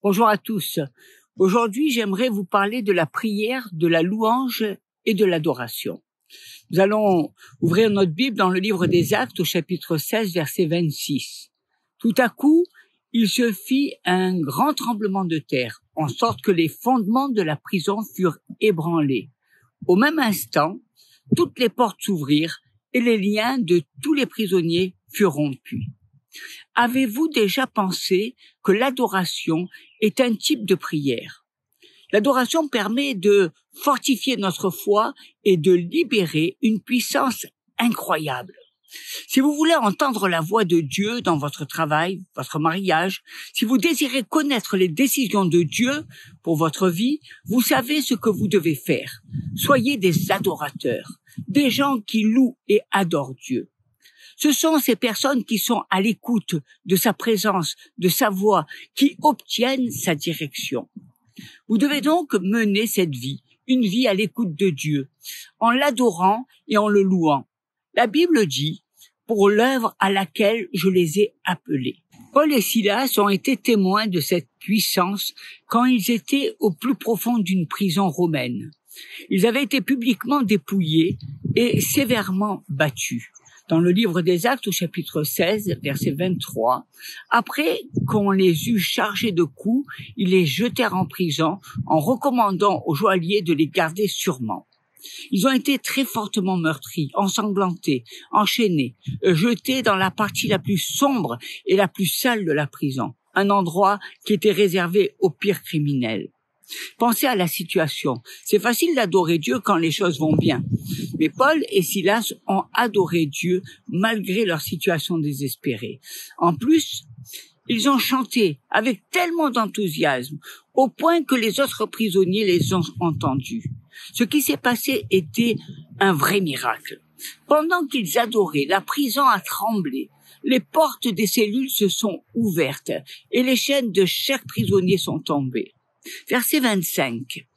Bonjour à tous. Aujourd'hui, j'aimerais vous parler de la prière, de la louange et de l'adoration. Nous allons ouvrir notre Bible dans le livre des Actes au chapitre 16, verset 26. Tout à coup, il se fit un grand tremblement de terre, en sorte que les fondements de la prison furent ébranlés. Au même instant, toutes les portes s'ouvrirent et les liens de tous les prisonniers furent rompus. Avez-vous déjà pensé que l'adoration est un type de prière? L'adoration permet de fortifier notre foi et de libérer une puissance incroyable. Si vous voulez entendre la voix de Dieu dans votre travail, votre mariage, si vous désirez connaître les décisions de Dieu pour votre vie, vous savez ce que vous devez faire. Soyez des adorateurs, des gens qui louent et adorent Dieu. Ce sont ces personnes qui sont à l'écoute de sa présence, de sa voix, qui obtiennent sa direction. Vous devez donc mener cette vie, une vie à l'écoute de Dieu, en l'adorant et en le louant. La Bible dit, pour l'œuvre à laquelle je les ai appelés. Paul et Silas ont été témoins de cette puissance quand ils étaient au plus profond d'une prison romaine. Ils avaient été publiquement dépouillés et sévèrement battus. Dans le livre des Actes au chapitre 16, verset 23, après qu'on les eut chargés de coups, ils les jetèrent en prison en recommandant aux geôliers de les garder sûrement. Ils ont été très fortement meurtris, ensanglantés, enchaînés, jetés dans la partie la plus sombre et la plus sale de la prison, un endroit qui était réservé aux pires criminels. Pensez à la situation. C'est facile d'adorer Dieu quand les choses vont bien. Mais Paul et Silas ont adoré Dieu malgré leur situation désespérée. En plus, ils ont chanté avec tellement d'enthousiasme au point que les autres prisonniers les ont entendus. Ce qui s'est passé était un vrai miracle. Pendant qu'ils adoraient, la prison a tremblé. Les portes des cellules se sont ouvertes et les chaînes de chaque prisonnier sont tombées. Verset 25.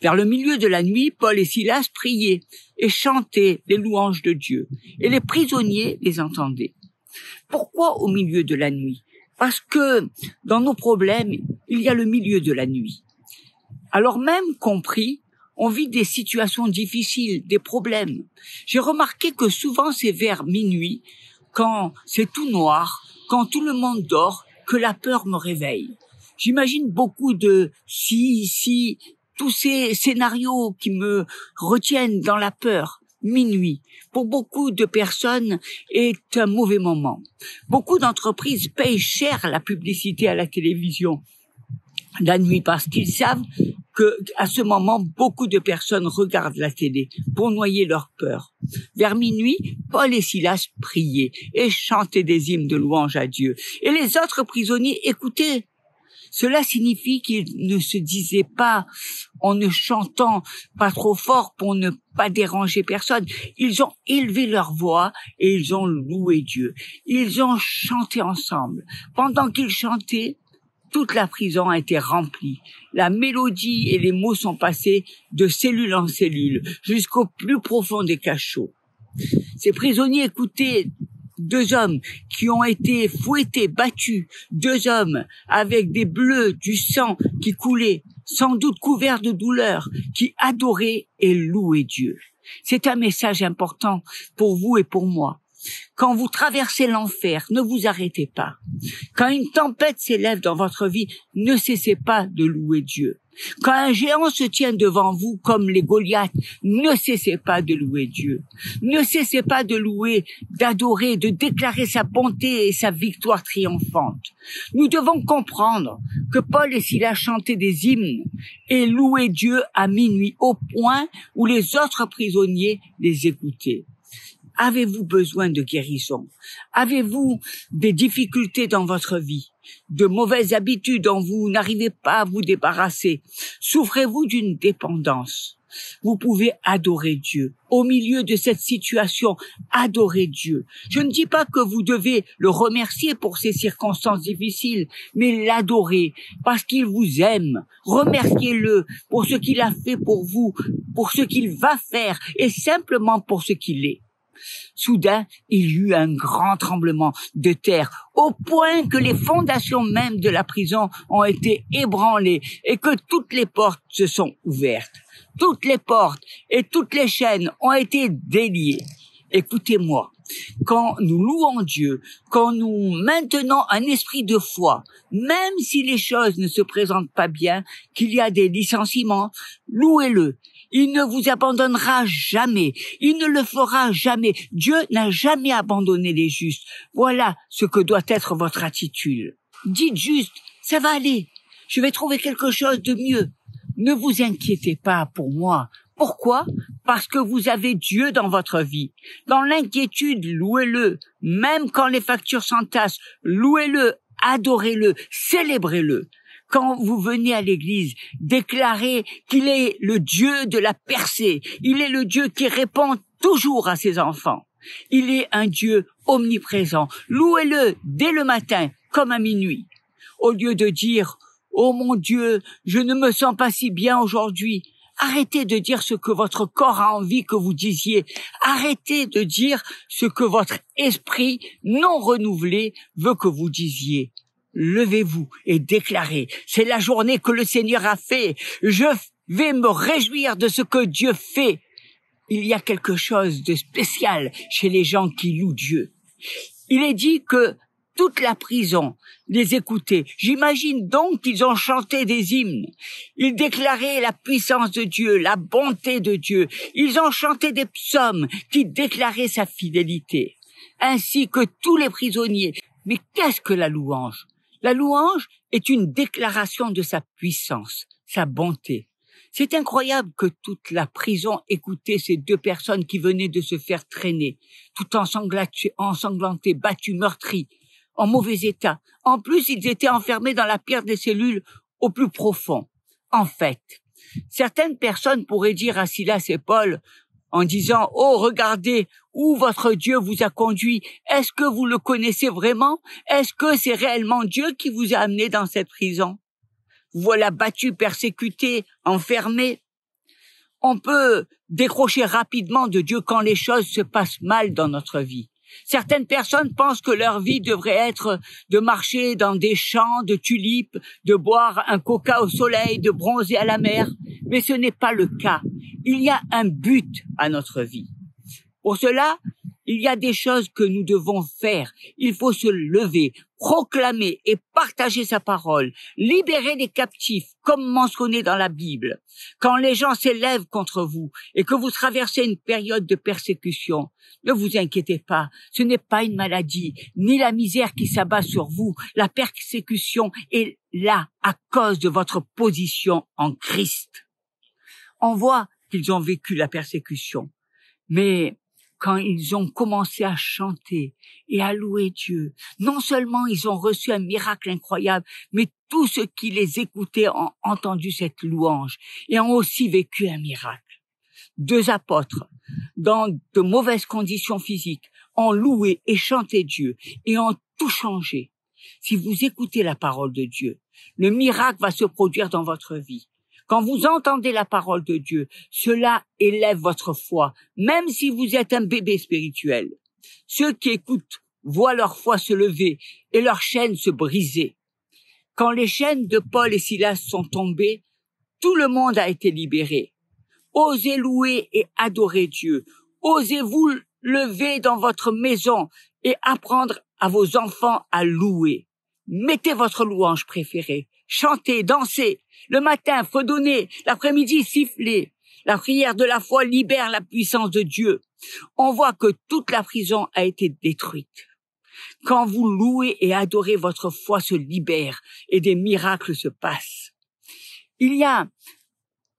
Vers le milieu de la nuit, Paul et Silas priaient et chantaient les louanges de Dieu, et les prisonniers les entendaient. Pourquoi au milieu de la nuit? Parce que dans nos problèmes, il y a le milieu de la nuit. Alors même compris, on vit des situations difficiles, des problèmes. J'ai remarqué que souvent c'est vers minuit, quand c'est tout noir, quand tout le monde dort, que la peur me réveille. J'imagine beaucoup de si, tous ces scénarios qui me retiennent dans la peur. Minuit, pour beaucoup de personnes, est un mauvais moment. Beaucoup d'entreprises payent cher la publicité à la télévision la nuit parce qu'ils savent que à ce moment, beaucoup de personnes regardent la télé pour noyer leur peur. Vers minuit, Paul et Silas priaient et chantaient des hymnes de louange à Dieu. Et les autres prisonniers écoutaient. Cela signifie qu'ils ne se disaient pas en ne chantant pas trop fort pour ne pas déranger personne. Ils ont élevé leur voix et ils ont loué Dieu. Ils ont chanté ensemble. Pendant qu'ils chantaient, toute la prison a été remplie. La mélodie et les mots sont passés de cellule en cellule jusqu'au plus profond des cachots. Ces prisonniers écoutaient deux hommes qui ont été fouettés, battus, deux hommes avec des bleus, du sang qui coulait, sans doute couverts de douleur, qui adoraient et louaient Dieu. C'est un message important pour vous et pour moi. Quand vous traversez l'enfer, ne vous arrêtez pas. Quand une tempête s'élève dans votre vie, ne cessez pas de louer Dieu. Quand un géant se tient devant vous comme les Goliaths, ne cessez pas de louer Dieu. Ne cessez pas de louer, d'adorer, de déclarer sa bonté et sa victoire triomphante. Nous devons comprendre que Paul et Silas chantaient des hymnes et louaient Dieu à minuit au point où les autres prisonniers les écoutaient. Avez-vous besoin de guérison? Avez-vous des difficultés dans votre vie? De mauvaises habitudes dont vous n'arrivez pas à vous débarrasser? Souffrez-vous d'une dépendance? Vous pouvez adorer Dieu. Au milieu de cette situation, adorez Dieu. Je ne dis pas que vous devez le remercier pour ces circonstances difficiles, mais l'adorer parce qu'il vous aime. Remerciez-le pour ce qu'il a fait pour vous, pour ce qu'il va faire et simplement pour ce qu'il est. Soudain, il y eut un grand tremblement de terre, au point que les fondations même de la prison ont été ébranlées et que toutes les portes se sont ouvertes. Toutes les portes et toutes les chaînes ont été déliées. Écoutez-moi, quand nous louons Dieu, quand nous maintenons un esprit de foi, même si les choses ne se présentent pas bien, qu'il y a des licenciements, louez-le. Il ne vous abandonnera jamais. Il ne le fera jamais. Dieu n'a jamais abandonné les justes. Voilà ce que doit être votre attitude. Dites juste, ça va aller. Je vais trouver quelque chose de mieux. Ne vous inquiétez pas pour moi. Pourquoi? Parce que vous avez Dieu dans votre vie. Dans l'inquiétude, louez-le. Même quand les factures s'entassent, louez-le, adorez-le, célébrez-le. Quand vous venez à l'église, déclarez qu'il est le Dieu de la percée. Il est le Dieu qui répond toujours à ses enfants. Il est un Dieu omniprésent. Louez-le dès le matin comme à minuit. Au lieu de dire « Oh mon Dieu, je ne me sens pas si bien aujourd'hui », arrêtez de dire ce que votre corps a envie que vous disiez. Arrêtez de dire ce que votre esprit non renouvelé veut que vous disiez. Levez-vous et déclarez, c'est la journée que le Seigneur a fait. Je vais me réjouir de ce que Dieu fait. Il y a quelque chose de spécial chez les gens qui louent Dieu. Il est dit que toute la prison les écoutait. J'imagine donc qu'ils ont chanté des hymnes. Ils déclaraient la puissance de Dieu, la bonté de Dieu. Ils ont chanté des psaumes qui déclaraient sa fidélité, ainsi que tous les prisonniers. Mais qu'est-ce que la louange? La louange est une déclaration de sa puissance, sa bonté. C'est incroyable que toute la prison écoutait ces deux personnes qui venaient de se faire traîner, tout ensanglantés, battus, meurtris, en mauvais état. En plus, ils étaient enfermés dans la pire des cellules au plus profond. En fait, certaines personnes pourraient dire à Silas et Paul, en disant « Oh, regardez où votre Dieu vous a conduit. Est-ce que vous le connaissez vraiment? Est-ce que c'est réellement Dieu qui vous a amené dans cette prison? Vous voilà battus, persécutés, enfermés. » On peut décrocher rapidement de Dieu quand les choses se passent mal dans notre vie. Certaines personnes pensent que leur vie devrait être de marcher dans des champs de tulipes, de boire un coca au soleil, de bronzer à la mer. Mais ce n'est pas le cas. Il y a un but à notre vie. Pour cela, il y a des choses que nous devons faire. Il faut se lever, proclamer et partager sa parole, libérer les captifs, comme mentionné dans la Bible. Quand les gens s'élèvent contre vous et que vous traversez une période de persécution, ne vous inquiétez pas, ce n'est pas une maladie, ni la misère qui s'abat sur vous. La persécution est là à cause de votre position en Christ. On voit qu'ils ont vécu la persécution, mais quand ils ont commencé à chanter et à louer Dieu, non seulement ils ont reçu un miracle incroyable, mais tous ceux qui les écoutaient ont entendu cette louange et ont aussi vécu un miracle. Deux apôtres, dans de mauvaises conditions physiques, ont loué et chanté Dieu et ont tout changé. Si vous écoutez la parole de Dieu, le miracle va se produire dans votre vie. Quand vous entendez la parole de Dieu, cela élève votre foi, même si vous êtes un bébé spirituel. Ceux qui écoutent voient leur foi se lever et leurs chaînes se briser. Quand les chaînes de Paul et Silas sont tombées, tout le monde a été libéré. Osez louer et adorer Dieu. Osez vous lever dans votre maison et apprendre à vos enfants à louer. Mettez votre louange préférée. Chantez, dansez. Le matin, fredonnez. L'après-midi, sifflez. La prière de la foi libère la puissance de Dieu. On voit que toute la prison a été détruite. Quand vous louez et adorez, votre foi se libère et des miracles se passent. Il y a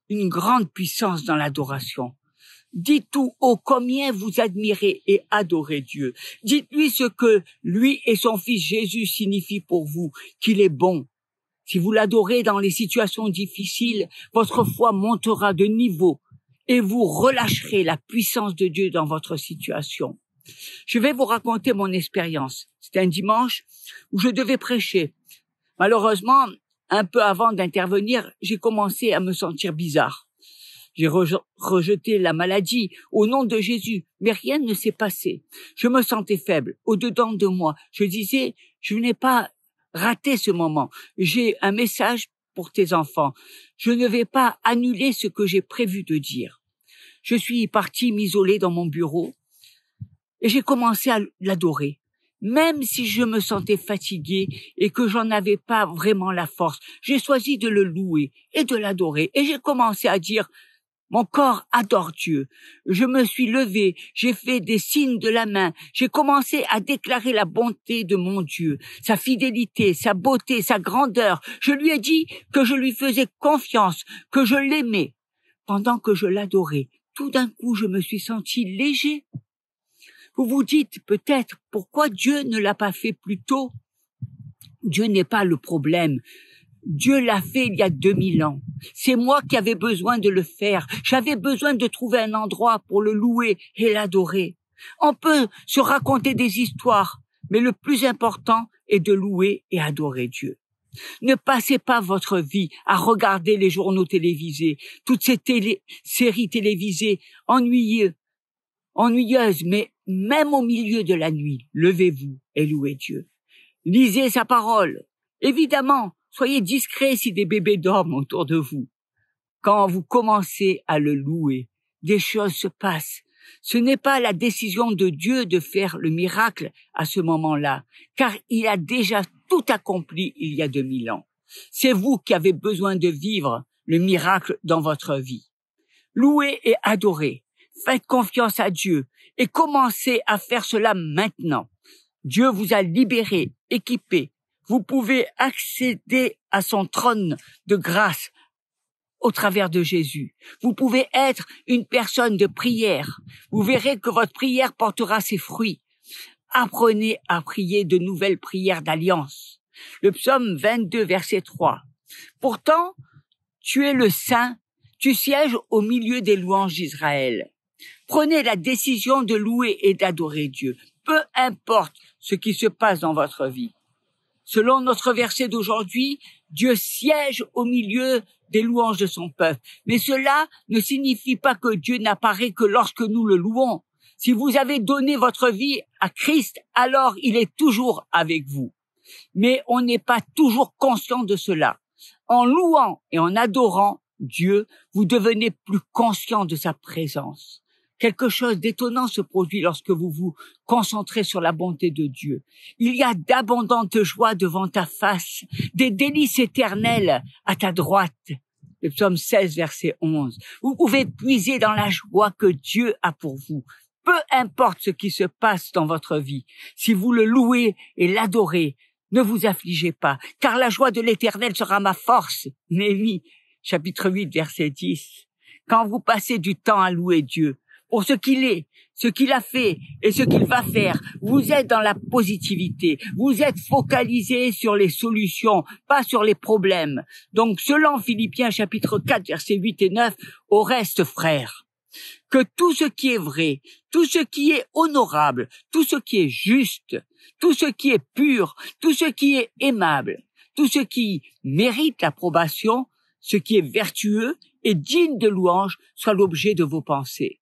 une grande puissance dans l'adoration. Dites tout haut combien vous admirez et adorez Dieu. Dites-lui ce que lui et son fils Jésus signifient pour vous, qu'il est bon. Si vous l'adorez dans les situations difficiles, votre foi montera de niveau et vous relâcherez la puissance de Dieu dans votre situation. Je vais vous raconter mon expérience. C'était un dimanche où je devais prêcher. Malheureusement, un peu avant d'intervenir, j'ai commencé à me sentir bizarre. J'ai rejeté la maladie au nom de Jésus, mais rien ne s'est passé. Je me sentais faible, au-dedans de moi. Je disais, je n'ai pas raté ce moment. J'ai un message pour tes enfants. Je ne vais pas annuler ce que j'ai prévu de dire. Je suis partie m'isoler dans mon bureau et j'ai commencé à l'adorer. Même si je me sentais fatiguée et que j'en avais pas vraiment la force, j'ai choisi de le louer et de l'adorer. Et j'ai commencé à dire, mon corps adore Dieu. Je me suis levée, j'ai fait des signes de la main, j'ai commencé à déclarer la bonté de mon Dieu, sa fidélité, sa beauté, sa grandeur. Je lui ai dit que je lui faisais confiance, que je l'aimais. Pendant que je l'adorais, tout d'un coup, je me suis sentie léger. Vous vous dites peut-être pourquoi Dieu ne l'a pas fait plus tôt. Dieu n'est pas le problème. Dieu l'a fait il y a 2000 ans. C'est moi qui avais besoin de le faire. J'avais besoin de trouver un endroit pour le louer et l'adorer. On peut se raconter des histoires, mais le plus important est de louer et adorer Dieu. Ne passez pas votre vie à regarder les journaux télévisés, toutes ces séries télévisées ennuyeuses, mais même au milieu de la nuit, levez-vous et louez Dieu. Lisez sa parole. Évidemment, soyez discrets si des bébés dorment autour de vous. Quand vous commencez à le louer, des choses se passent. Ce n'est pas la décision de Dieu de faire le miracle à ce moment-là, car il a déjà tout accompli il y a 2000 ans. C'est vous qui avez besoin de vivre le miracle dans votre vie. Louez et adorez. Faites confiance à Dieu et commencez à faire cela maintenant. Dieu vous a libéré, équipé. Vous pouvez accéder à son trône de grâce au travers de Jésus. Vous pouvez être une personne de prière. Vous verrez que votre prière portera ses fruits. Apprenez à prier de nouvelles prières d'alliance. Le psaume 22, verset 3. Pourtant, tu es le Saint, tu sièges au milieu des louanges d'Israël. Prenez la décision de louer et d'adorer Dieu, peu importe ce qui se passe dans votre vie. Selon notre verset d'aujourd'hui, Dieu siège au milieu des louanges de son peuple. Mais cela ne signifie pas que Dieu n'apparaît que lorsque nous le louons. Si vous avez donné votre vie à Christ, alors il est toujours avec vous. Mais on n'est pas toujours conscient de cela. En louant et en adorant Dieu, vous devenez plus conscient de sa présence. Quelque chose d'étonnant se produit lorsque vous vous concentrez sur la bonté de Dieu. Il y a d'abondantes joies devant ta face, des délices éternelles à ta droite. Le psaume 16, verset 11. Vous pouvez puiser dans la joie que Dieu a pour vous. Peu importe ce qui se passe dans votre vie, si vous le louez et l'adorez, ne vous affligez pas, car la joie de l'Éternel sera ma force. Néhémie, chapitre 8, verset 10. Quand vous passez du temps à louer Dieu, pour ce qu'il est, ce qu'il a fait et ce qu'il va faire, vous êtes dans la positivité, vous êtes focalisé sur les solutions, pas sur les problèmes. Donc, selon Philippiens chapitre 4, versets 8 et 9, au reste, frères, que tout ce qui est vrai, tout ce qui est honorable, tout ce qui est juste, tout ce qui est pur, tout ce qui est aimable, tout ce qui mérite l'approbation, ce qui est vertueux et digne de louange, soit l'objet de vos pensées.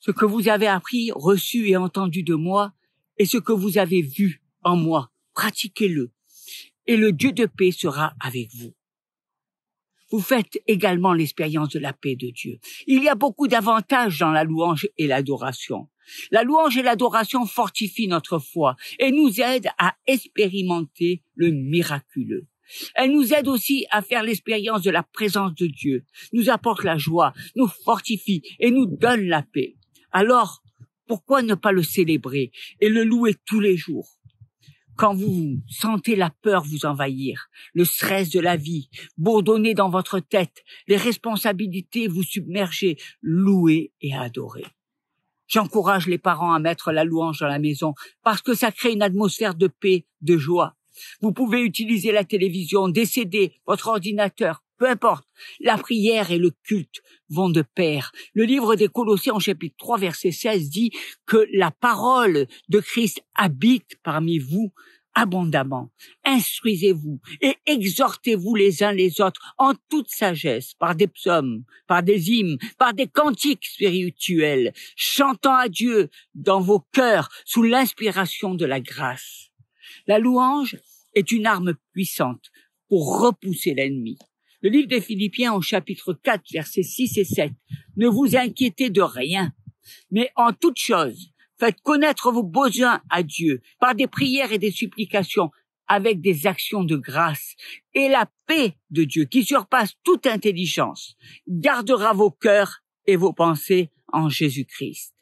Ce que vous avez appris, reçu et entendu de moi, et ce que vous avez vu en moi, pratiquez-le, et le Dieu de paix sera avec vous. Vous faites également l'expérience de la paix de Dieu. Il y a beaucoup d'avantages dans la louange et l'adoration. La louange et l'adoration fortifient notre foi et nous aident à expérimenter le miraculeux. Elle nous aide aussi à faire l'expérience de la présence de Dieu, nous apporte la joie, nous fortifie et nous donne la paix. Alors, pourquoi ne pas le célébrer et le louer tous les jours? Quand vous sentez la peur vous envahir, le stress de la vie bourdonner dans votre tête, les responsabilités vous submerger, louez et adorez. J'encourage les parents à mettre la louange dans la maison parce que ça crée une atmosphère de paix, de joie. Vous pouvez utiliser la télévision, des CD, votre ordinateur, peu importe. La prière et le culte vont de pair. Le livre des Colossiens, en chapitre 3, verset 16, dit que la parole de Christ habite parmi vous abondamment. Instruisez-vous et exhortez-vous les uns les autres en toute sagesse, par des psaumes, par des hymnes, par des cantiques spirituels, chantant à Dieu dans vos cœurs sous l'inspiration de la grâce. La louange est une arme puissante pour repousser l'ennemi. Le livre des Philippiens au chapitre 4, versets 6 et 7. Ne vous inquiétez de rien, mais en toute chose, faites connaître vos besoins à Dieu par des prières et des supplications avec des actions de grâce. Et la paix de Dieu, qui surpasse toute intelligence, gardera vos cœurs et vos pensées en Jésus-Christ.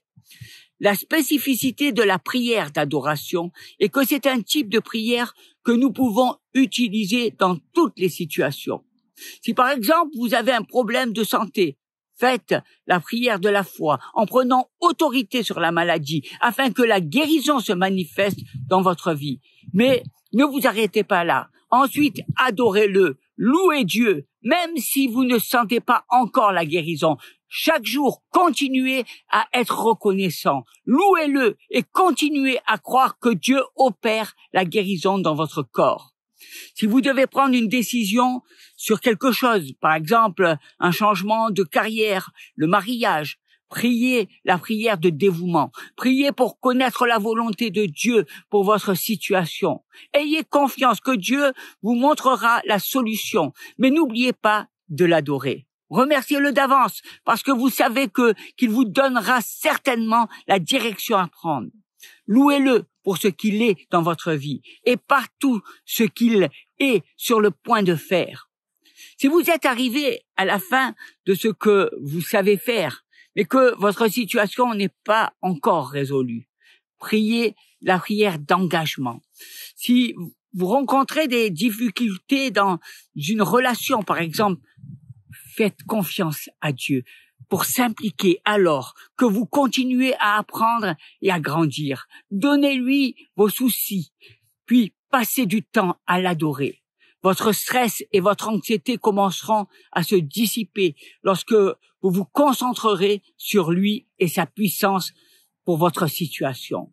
La spécificité de la prière d'adoration est que c'est un type de prière que nous pouvons utiliser dans toutes les situations. Si par exemple vous avez un problème de santé, faites la prière de la foi en prenant autorité sur la maladie afin que la guérison se manifeste dans votre vie. Mais ne vous arrêtez pas là. Ensuite, adorez-le, louez Dieu, même si vous ne sentez pas encore la guérison. Chaque jour, continuez à être reconnaissant. Louez-le et continuez à croire que Dieu opère la guérison dans votre corps. Si vous devez prendre une décision sur quelque chose, par exemple un changement de carrière, le mariage, priez la prière de dévouement. Priez pour connaître la volonté de Dieu pour votre situation. Ayez confiance que Dieu vous montrera la solution, mais n'oubliez pas de l'adorer. Remerciez-le d'avance parce que vous savez qu'il vous donnera certainement la direction à prendre. Louez-le pour ce qu'il est dans votre vie et partout ce qu'il est sur le point de faire. Si vous êtes arrivé à la fin de ce que vous savez faire, mais que votre situation n'est pas encore résolue, priez la prière d'engagement. Si vous rencontrez des difficultés dans une relation, par exemple, faites confiance à Dieu pour s'impliquer alors que vous continuez à apprendre et à grandir. Donnez-lui vos soucis, puis passez du temps à l'adorer. Votre stress et votre anxiété commenceront à se dissiper lorsque vous vous concentrerez sur lui et sa puissance pour votre situation.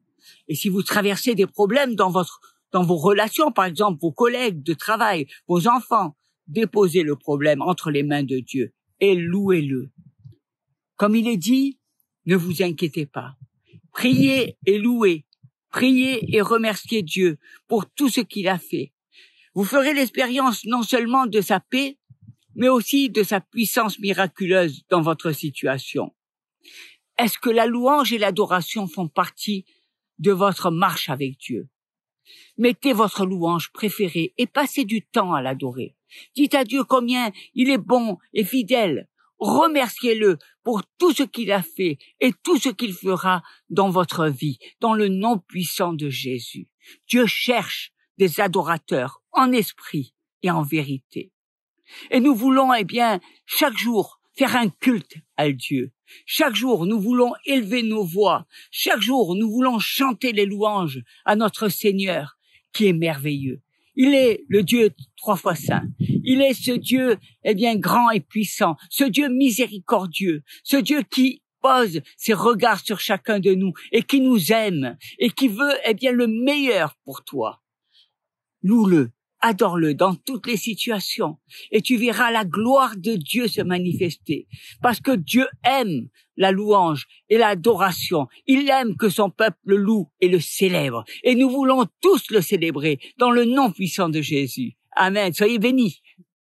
Et si vous traversez des problèmes dans vos relations, par exemple vos collègues de travail, vos enfants, déposez le problème entre les mains de Dieu et louez-le. Comme il est dit, ne vous inquiétez pas. Priez et louez. Priez et remerciez Dieu pour tout ce qu'il a fait. Vous ferez l'expérience non seulement de sa paix, mais aussi de sa puissance miraculeuse dans votre situation. Est-ce que la louange et l'adoration font partie de votre marche avec Dieu? Mettez votre louange préférée et passez du temps à l'adorer. Dites à Dieu combien il est bon et fidèle. Remerciez-le pour tout ce qu'il a fait et tout ce qu'il fera dans votre vie, dans le nom puissant de Jésus. Dieu cherche des adorateurs en esprit et en vérité. Et nous voulons, chaque jour, faire un culte à Dieu. Chaque jour, nous voulons élever nos voix. Chaque jour, nous voulons chanter les louanges à notre Seigneur, qui est merveilleux. Il est le Dieu 3 fois saint. Il est ce Dieu, grand et puissant. Ce Dieu miséricordieux. Ce Dieu qui pose ses regards sur chacun de nous et qui nous aime et qui veut, le meilleur pour toi. Loue-le. Adore-le dans toutes les situations et tu verras la gloire de Dieu se manifester parce que Dieu aime la louange et l'adoration. Il aime que son peuple le loue et le célèbre et nous voulons tous le célébrer dans le nom puissant de Jésus. Amen. Soyez bénis.